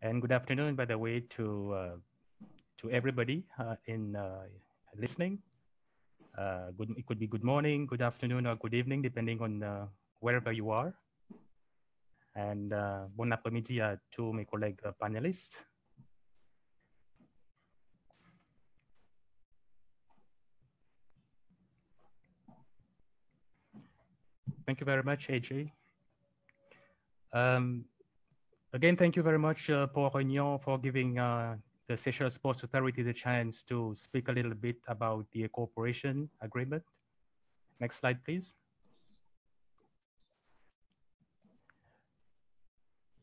And good afternoon, by the way, to everybody in listening. It could be good morning, good afternoon, or good evening, depending on wherever you are. And bon après-midi à tous mes collègues panélistes. Thank you very much, AJ. Again, thank you very much, Paul Réunion, for giving the Seychelles Sports Authority the chance to speak a little bit about the cooperation agreement. Next slide, please.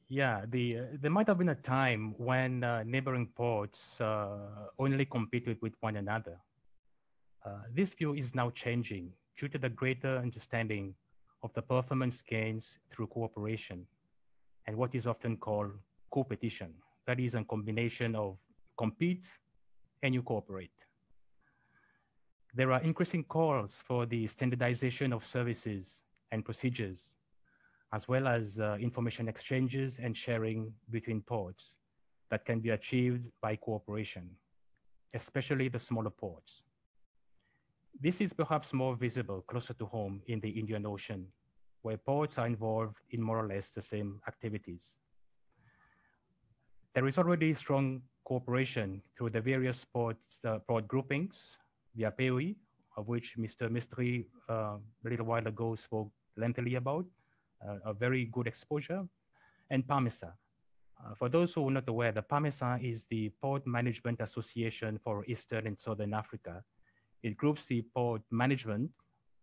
Yeah, there might have been a time when neighboring ports only competed with one another. This view is now changing due to the greater understanding of the performance gains through cooperation and what is often called competition. That is a combination of compete and you cooperate. There are increasing calls for the standardization of services and procedures, as well as information exchanges and sharing between ports that can be achieved by cooperation, especially the smaller ports. This is perhaps more visible closer to home in the Indian Ocean, where ports are involved in more or less the same activities. There is already strong cooperation through the various port groupings via POE, of which Mr. Mistry a little while ago spoke lengthily about, a very good exposure, and PAMESA. For those who are not aware, the PAMESA is the Port Management Association for Eastern and Southern Africa. It groups the port management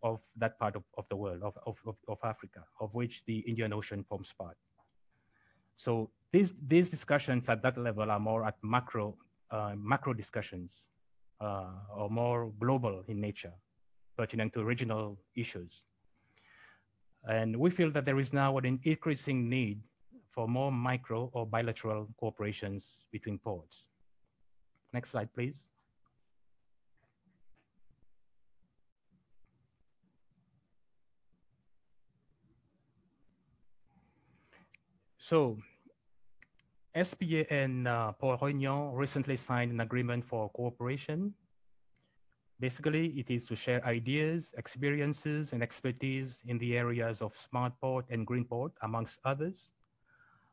of that part of the world, of Africa, of which the Indian Ocean forms part. So these discussions at that level are more at macro discussions or more global in nature, pertinent to regional issues. And we feel that there is now an increasing need for more micro or bilateral cooperations between ports. Next slide, please. So SPA and Port Réunion recently signed an agreement for cooperation. Basically, it is to share ideas, experiences, and expertise in the areas of smart port and green port, amongst others.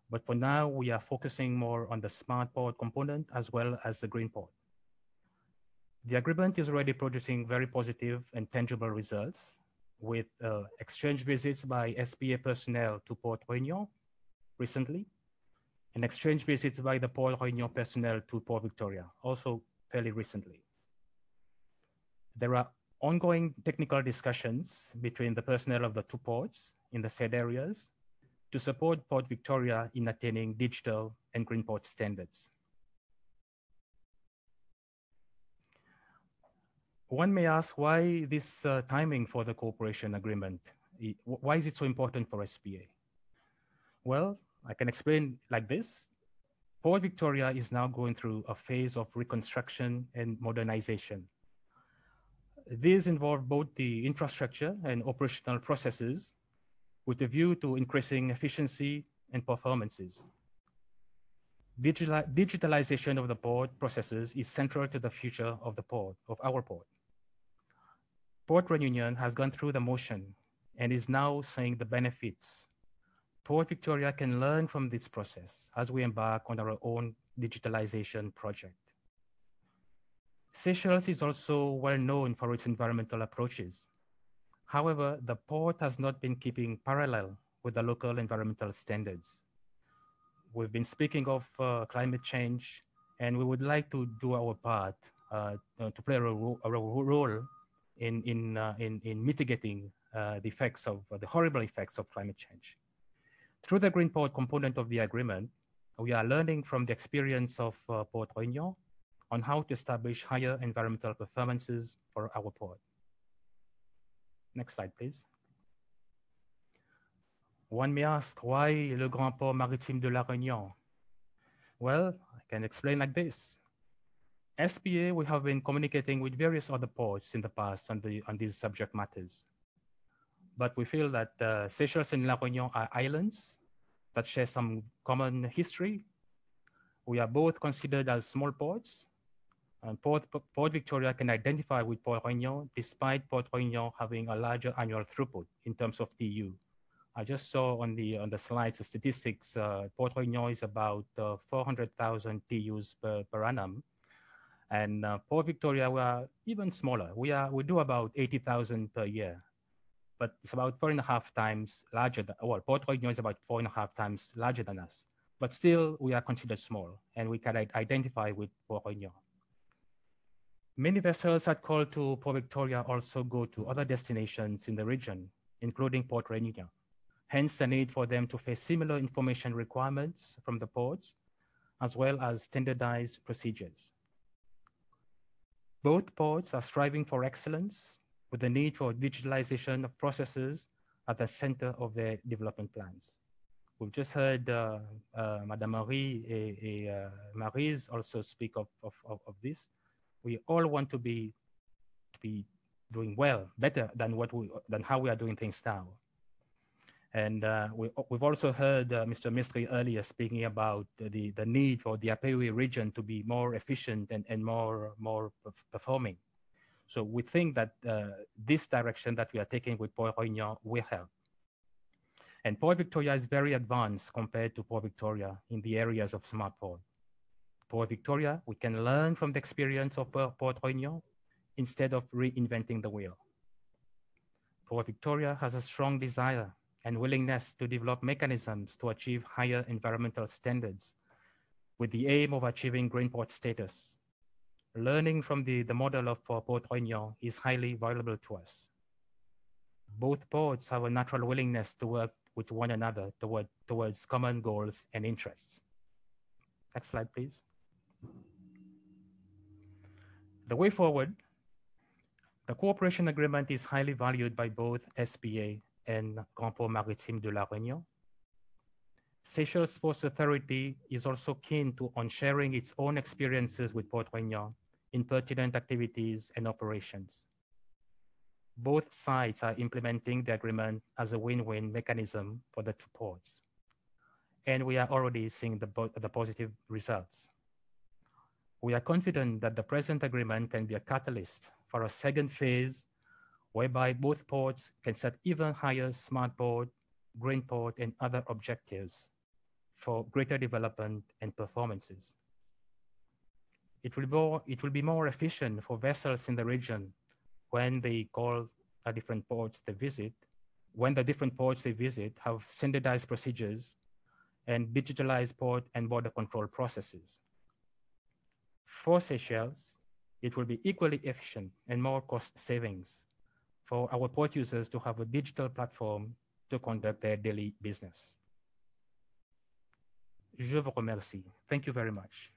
But for now, we are focusing more on the smart port component as well as the green port. The agreement is already producing very positive and tangible results with exchange visits by SPA personnel to Port Réunion recently, and exchange visits by the Port Réunion personnel to Port Victoria, also fairly recently. There are ongoing technical discussions between the personnel of the two ports in the said areas to support Port Victoria in attaining digital and green port standards. One may ask why this timing for the cooperation agreement? Why is it so important for SPA? Well, I can explain like this. Port Victoria is now going through a phase of reconstruction and modernization. These involve both the infrastructure and operational processes with a view to increasing efficiency and performances. Digitalization of the port processes is central to the future of the port, of our port. Port Réunion has gone through the motion and is now seeing the benefits. Port Victoria can learn from this process as we embark on our own digitalization project. Seychelles is also well known for its environmental approaches. However, the port has not been keeping parallel with the local environmental standards. We've been speaking of climate change, and we would like to do our part to play a role in mitigating the effects of the horrible effects of climate change. Through the Green Port component of the agreement, we are learning from the experience of Port Réunion on how to establish higher environmental performances for our port. Next slide, please. One may ask, why le Grand Port Maritime de la Réunion? Well, I can explain like this. SPA, we have been communicating with various other ports in the past on these subject matters. But we feel that Seychelles and La Réunion are islands that share some common history, We are both considered as small ports, and Port Victoria can identify with Port Réunion despite Port Réunion having a larger annual throughput in terms of TU. I just saw on the slides the statistics. Port Réunion is about 400,000 TUs per annum, and Port Victoria we are even smaller. We do about 80,000 per year, but it's about 4.5 times larger. Well, Port Réunion is about 4.5 times larger than us, but still we are considered small, and we can identify with Port Réunion. Many vessels that call to Port Victoria also go to other destinations in the region, including Port Réunion. Hence the need for them to face similar information requirements from the ports, as well as standardized procedures. Both ports are striving for excellence with the need for digitalization of processes at the center of their development plans. We've just heard Madame Maryse also speak of this. We all want to be doing well, better than how we are doing things now. And we've also heard Mr. Mistry earlier speaking about the need for the Apewi region to be more efficient and more performing. So we think that this direction that we are taking with Port Réunion will help. And Port Victoria is very advanced compared to Port Victoria in the areas of smart port. Port Victoria, we can learn from the experience of Port Réunion instead of reinventing the wheel. Port Victoria has a strong desire and willingness to develop mechanisms to achieve higher environmental standards with the aim of achieving green port status. Learning from the model of Port Réunion is highly valuable to us. Both ports have a natural willingness to work with one another towards common goals and interests. Next slide, please. The way forward, the cooperation agreement is highly valued by both SPA and Grand Port Maritime de la Réunion. Seychelles Ports Authority is also keen on sharing its own experiences with Port Réunion in pertinent activities and operations. Both sides are implementing the agreement as a win-win mechanism for the two ports. And we are already seeing the positive results. We are confident that the present agreement can be a catalyst for a second phase whereby both ports can set even higher smart port, green port, and other objectives for greater development and performances. It will be more efficient for vessels in the region when they call different ports they visit, when the different ports they visit have standardized procedures and digitalized port and border control processes. For Seychelles, it will be equally efficient and more cost savings for our port users to have a digital platform to conduct their daily business. Je vous remercie. Thank you very much.